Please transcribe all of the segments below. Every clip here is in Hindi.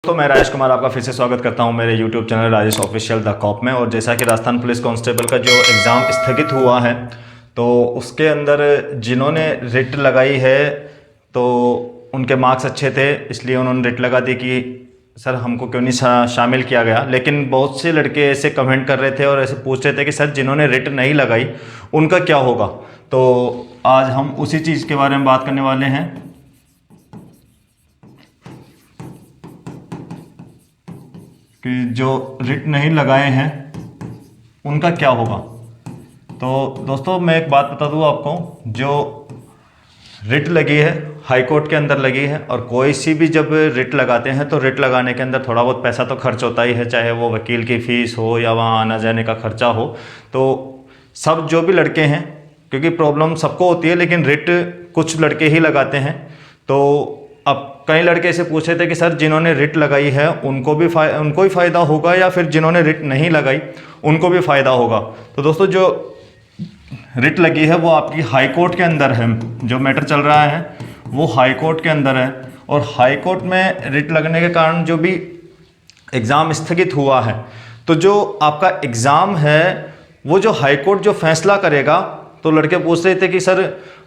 तो मैं राजेश कुमार आपका फिर से स्वागत करता हूं मेरे YouTube channel Rajesh official the cop में। और जैसा कि राजस्थान पुलिस कांस्टेबल का जो एग्ज़ाम स्थगित हुआ है तो उसके अंदर जिन्होंने रिट लगाई है तो उनके मार्क्स अच्छे थे, इसलिए उन्होंने रिट लगा दी कि सर हमको क्यों नहीं शामिल किया गया। लेकिन बहुत से लड़के ऐसे कमेंट कर रहे थे और ऐसे पूछ रहे थे कि सर जिन्होंने रिट नहीं लगाई उनका क्या होगा। तो आज हम उसी चीज़ के बारे में बात करने वाले हैं कि जो रिट नहीं लगाए हैं उनका क्या होगा। तो दोस्तों मैं एक बात बता दूं आपको, जो रिट लगी है हाई कोर्ट के अंदर लगी है, और कोई सी भी जब रिट लगाते हैं तो रिट लगाने के अंदर थोड़ा बहुत पैसा तो खर्च होता ही है, चाहे वो वकील की फ़ीस हो या वहाँ आना जाने का खर्चा हो। तो सब जो भी लड़के हैं, क्योंकि प्रॉब्लम सबको होती है लेकिन रिट कुछ लड़के ही लगाते हैं। तो अब कई लड़के ऐसे पूछ रहे थे कि सर जिन्होंने रिट लगाई है उनको ही फ़ायदा होगा या फिर जिन्होंने रिट नहीं लगाई उनको भी फ़ायदा होगा। तो दोस्तों जो रिट लगी है वो आपकी हाई कोर्ट के अंदर है, जो मैटर चल रहा है वो हाई कोर्ट के अंदर है। और हाई कोर्ट में रिट लगने के कारण जो भी एग्ज़ाम स्थगित हुआ है, तो जो आपका एग्ज़ाम है वो जो हाई कोर्ट जो फैसला करेगा, तो लड़के पूछ रहे थे कि सर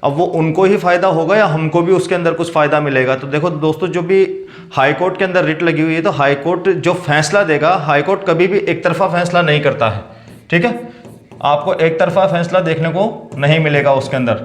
अब वो उनको ही फ़ायदा होगा या हमको भी उसके अंदर कुछ फ़ायदा मिलेगा। तो देखो दोस्तों, जो भी हाई कोर्ट के अंदर रिट लगी हुई है तो हाई कोर्ट जो फैसला देगा, हाई कोर्ट कभी भी एक तरफा फैसला नहीं करता है, ठीक है। आपको एक तरफा फैसला देखने को नहीं मिलेगा उसके अंदर।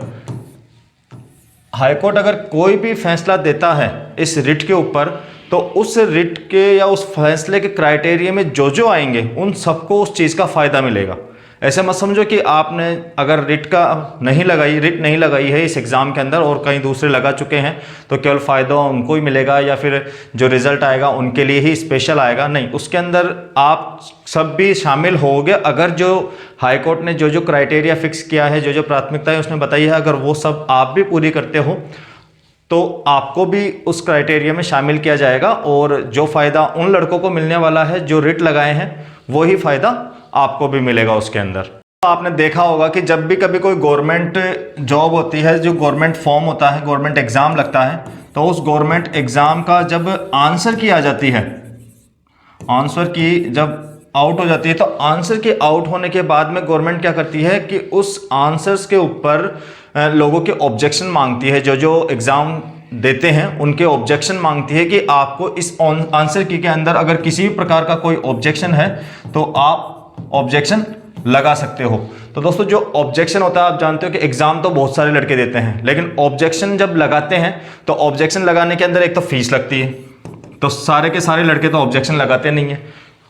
हाई कोर्ट अगर कोई भी फैसला देता है इस रिट के ऊपर, तो उस रिट के या उस फैसले के क्राइटेरिया में जो जो आएंगे उन सबको उस चीज़ का फ़ायदा मिलेगा। ऐसे मत समझो कि आपने अगर रिट नहीं लगाई है इस एग्ज़ाम के अंदर और कहीं दूसरे लगा चुके हैं तो केवल फ़ायदा उनको ही मिलेगा या फिर जो रिज़ल्ट आएगा उनके लिए ही स्पेशल आएगा, नहीं। उसके अंदर आप सब भी शामिल होगे अगर जो हाई कोर्ट ने जो जो क्राइटेरिया फिक्स किया है, जो जो प्राथमिकता है उसमें बताई है, अगर वो सब आप भी पूरी करते हो तो आपको भी उस क्राइटेरिया में शामिल किया जाएगा। और जो फ़ायदा उन लड़कों को मिलने वाला है जो रिट लगाए हैं, वही फ़ायदा आपको भी मिलेगा उसके अंदर। तो आपने देखा होगा कि जब भी कभी कोई गवर्नमेंट जॉब होती है, जो गवर्नमेंट फॉर्म होता है, गवर्नमेंट एग्ज़ाम लगता है, तो उस गवर्नमेंट एग्ज़ाम का जब आंसर की आ जाती है, आंसर की जब आउट हो जाती है, तो आंसर के आउट होने के बाद में गवर्नमेंट क्या करती है कि उस आंसर्स के ऊपर लोगों के ऑब्जेक्शन मांगती है। जो जो एग्ज़ाम देते हैं उनके ऑब्जेक्शन मांगती है कि आपको इस आंसर की के अंदर अगर किसी भी प्रकार का कोई ऑब्जेक्शन है तो आप ऑब्जेक्शन लगा सकते हो। तो दोस्तों जो ऑब्जेक्शन होता है, आप जानते हो कि एग्जाम तो बहुत सारे लड़के देते हैं, लेकिन ऑब्जेक्शन जब लगाते हैं तो ऑब्जेक्शन लगाने के अंदर एक तो फीस लगती है, तो सारे के सारे लड़के तो ऑब्जेक्शन लगाते नहीं है।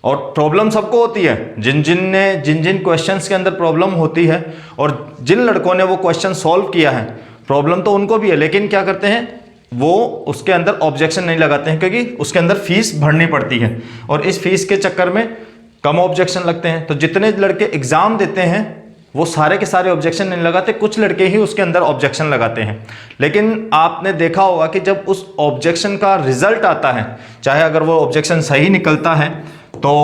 और प्रॉब्लम सबको होती है, जिन जिन क्वेश्चंस के अंदर प्रॉब्लम होती है और जिन लड़कों ने वो क्वेश्चन सॉल्व किया है, प्रॉब्लम तो उनको भी है, लेकिन क्या करते हैं वो उसके अंदर ऑब्जेक्शन नहीं लगाते हैं क्योंकि उसके अंदर फीस भरनी पड़ती है और इस फीस के चक्कर में कम ऑब्जेक्शन लगते हैं। तो जितने लड़के एग्जाम देते हैं वो सारे के सारे ऑब्जेक्शन नहीं लगाते, कुछ लड़के ही उसके अंदर ऑब्जेक्शन लगाते हैं। लेकिन आपने देखा होगा कि जब उस ऑब्जेक्शन का रिजल्ट आता है, चाहे अगर वो ऑब्जेक्शन सही निकलता है तो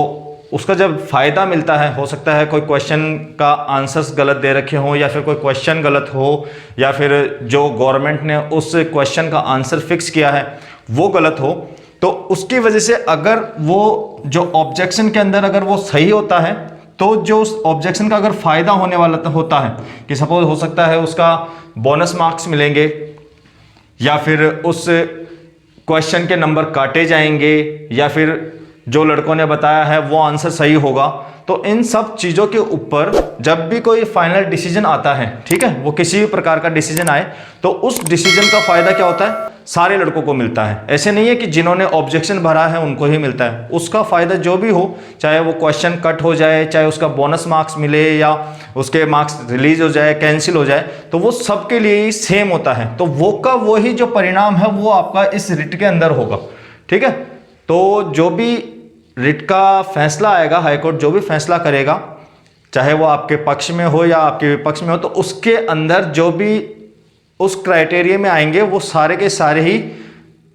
उसका जब फ़ायदा मिलता है, हो सकता है कोई क्वेश्चन का आंसर्स गलत दे रखे हों या फिर कोई क्वेश्चन गलत हो या फिर जो गवर्नमेंट ने उस क्वेश्चन का आंसर फिक्स किया है वो गलत हो, तो उसकी वजह से अगर वो जो ऑब्जेक्शन के अंदर अगर वो सही होता है तो जो उस ऑब्जेक्शन का अगर फ़ायदा होने वाला होता है कि सपोज हो सकता है उसका बोनस मार्क्स मिलेंगे या फिर उस क्वेश्चन के नंबर काटे जाएंगे या फिर जो लड़कों ने बताया है वो आंसर सही होगा। तो इन सब चीज़ों के ऊपर जब भी कोई फाइनल डिसीजन आता है, ठीक है, वो किसी भी प्रकार का डिसीजन आए तो उस डिसीजन का फ़ायदा क्या होता है, सारे लड़कों को मिलता है। ऐसे नहीं है कि जिन्होंने ऑब्जेक्शन भरा है उनको ही मिलता है, उसका फ़ायदा जो भी हो, चाहे वो क्वेश्चन कट हो जाए, चाहे उसका बोनस मार्क्स मिले या उसके मार्क्स रिलीज हो जाए, कैंसिल हो जाए, तो वो सबके लिए ही सेम होता है। तो वो का वही जो परिणाम है वो आपका इस रिट के अंदर होगा, ठीक है। तो जो भी रिट का फैसला आएगा, हाईकोर्ट जो भी फैसला करेगा, चाहे वो आपके पक्ष में हो या आपके विपक्ष में हो, तो उसके अंदर जो भी उस क्राइटेरिया में आएंगे वो सारे के सारे ही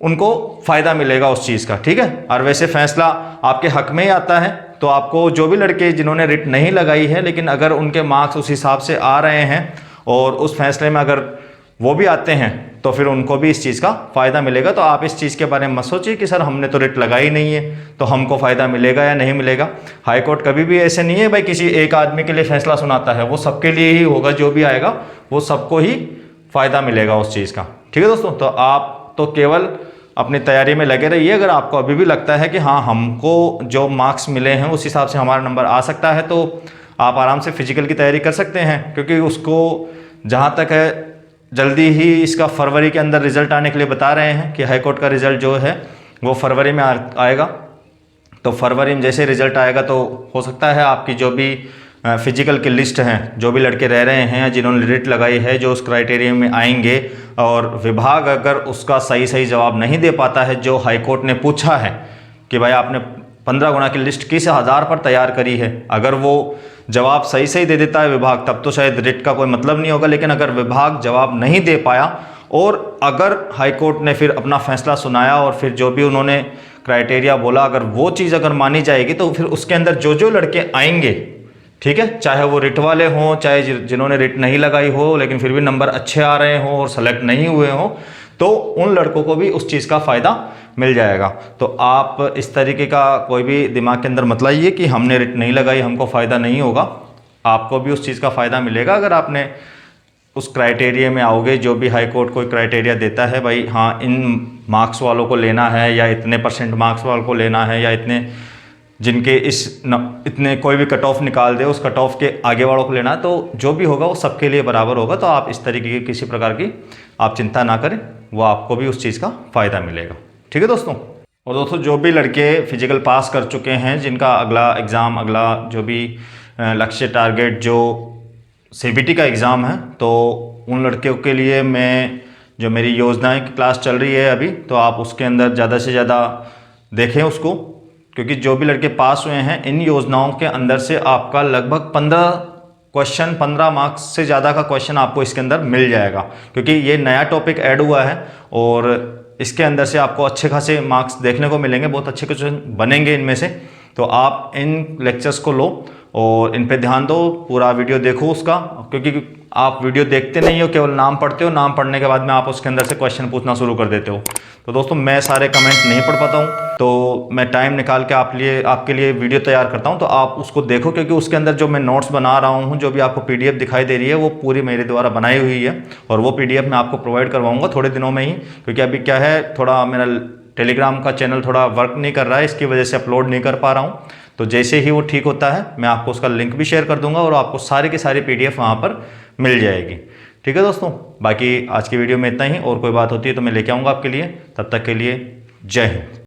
उनको फ़ायदा मिलेगा उस चीज़ का, ठीक है। और वैसे फैसला आपके हक में ही आता है, तो आपको जो भी लड़के जिन्होंने रिट नहीं लगाई है लेकिन अगर उनके मार्क्स उस हिसाब से आ रहे हैं और उस फैसले में अगर वो भी आते हैं तो फिर उनको भी इस चीज़ का फ़ायदा मिलेगा। तो आप इस चीज़ के बारे में मत सोचिए कि सर हमने तो रिट लगाई नहीं है तो हमको फ़ायदा मिलेगा या नहीं मिलेगा। हाई कोर्ट कभी भी ऐसे नहीं है भाई किसी एक आदमी के लिए फैसला सुनाता है, वो सबके लिए ही होगा, जो भी आएगा वो सबको ही फ़ायदा मिलेगा उस चीज़ का। ठीक है दोस्तों, तो आप तो केवल अपनी तैयारी में लगे रहिए। अगर आपको अभी भी लगता है कि हाँ हमको जो मार्क्स मिले हैं उस हिसाब से हमारा नंबर आ सकता है, तो आप आराम से फिजिकल की तैयारी कर सकते हैं, क्योंकि उसको जहाँ तक है जल्दी ही इसका फरवरी के अंदर रिजल्ट आने के लिए बता रहे हैं कि हाई कोर्ट का रिजल्ट जो है वो फरवरी में आएगा। तो फरवरी में जैसे रिजल्ट आएगा तो हो सकता है आपकी जो भी फिजिकल की लिस्ट हैं, जो भी लड़के रह रहे हैं जिन्होंने रिट लगाई है, जो उस क्राइटेरिया में आएंगे, और विभाग अगर उसका सही जवाब नहीं दे पाता है जो हाई कोर्ट ने पूछा है कि भाई आपने 15 गुना की लिस्ट किस आधार पर तैयार करी है, अगर वो जवाब सही दे देता है विभाग तब तो शायद रिट का कोई मतलब नहीं होगा। लेकिन अगर विभाग जवाब नहीं दे पाया और अगर हाई कोर्ट ने फिर अपना फैसला सुनाया और फिर जो भी उन्होंने क्राइटेरिया बोला अगर वो चीज़ अगर मानी जाएगी तो फिर उसके अंदर जो लड़के आएंगे, ठीक है, चाहे वो रिट वाले हों चाहे जिन्होंने रिट नहीं लगाई हो लेकिन फिर भी नंबर अच्छे आ रहे हों और सेलेक्ट नहीं हुए हों, तो उन लड़कों को भी उस चीज़ का फ़ायदा मिल जाएगा। तो आप इस तरीके का कोई भी दिमाग के अंदर मत लाइए कि हमने रिट नहीं लगाई हमको फ़ायदा नहीं होगा। आपको भी उस चीज़ का फ़ायदा मिलेगा अगर आपने उस क्राइटेरिया में आओगे। जो भी हाई कोर्ट कोई क्राइटेरिया देता है भाई हाँ इन मार्क्स वालों को लेना है या इतने % मार्क्स वालों को लेना है या इतने जिनके इतने कोई भी कट ऑफ निकाल दे उस कट ऑफ के आगे वालों को लेना है, तो जो भी होगा वो सबके लिए बराबर होगा। तो आप इस तरीके की किसी प्रकार की आप चिंता ना करें, वो आपको भी उस चीज़ का फ़ायदा मिलेगा। ठीक है दोस्तों। और दोस्तों जो भी लड़के फिजिकल पास कर चुके हैं, जिनका अगला एग्ज़ाम, अगला जो भी लक्ष्य टारगेट जो CBT का एग्ज़ाम है, तो उन लड़कियों के लिए मैं जो मेरी योजनाएं की क्लास चल रही है अभी, तो आप उसके अंदर ज़्यादा से ज़्यादा देखें उसको, क्योंकि जो भी लड़के पास हुए हैं इन योजनाओं के अंदर से आपका लगभग 15 मार्क्स से ज़्यादा का क्वेश्चन आपको इसके अंदर मिल जाएगा, क्योंकि ये नया टॉपिक ऐड हुआ है और इसके अंदर से आपको अच्छे खासे मार्क्स देखने को मिलेंगे, बहुत अच्छे क्वेश्चन बनेंगे इनमें से। तो आप इन लेक्चर्स को लो और इन पे ध्यान दो, पूरा वीडियो देखो उसका, क्योंकि आप वीडियो देखते नहीं हो, केवल नाम पढ़ते हो, नाम पढ़ने के बाद में आप उसके अंदर से क्वेश्चन पूछना शुरू कर देते हो। तो दोस्तों मैं सारे कमेंट नहीं पढ़ पाता हूँ, तो मैं टाइम निकाल के आपके लिए वीडियो तैयार करता हूँ, तो आप उसको देखो, क्योंकि उसके अंदर जो मैं नोट्स बना रहा हूँ, जो भी आपको PDF दिखाई दे रही है वो पूरी मेरे द्वारा बनाई हुई है और वो PDF मैं आपको प्रोवाइड करवाऊँगा थोड़े दिनों में ही, क्योंकि अभी क्या है थोड़ा मेरा टेलीग्राम का चैनल थोड़ा वर्क नहीं कर रहा है, इसकी वजह से अपलोड नहीं कर पा रहा हूँ। तो जैसे ही वो ठीक होता है मैं आपको उसका लिंक भी शेयर कर दूंगा और आपको सारी की सारी PDF वहाँ पर मिल जाएगी। ठीक है दोस्तों, बाकी आज की वीडियो में इतना ही, और कोई बात होती है तो मैं लेके आऊँगा आपके लिए। तब तक के लिए जय हिंद।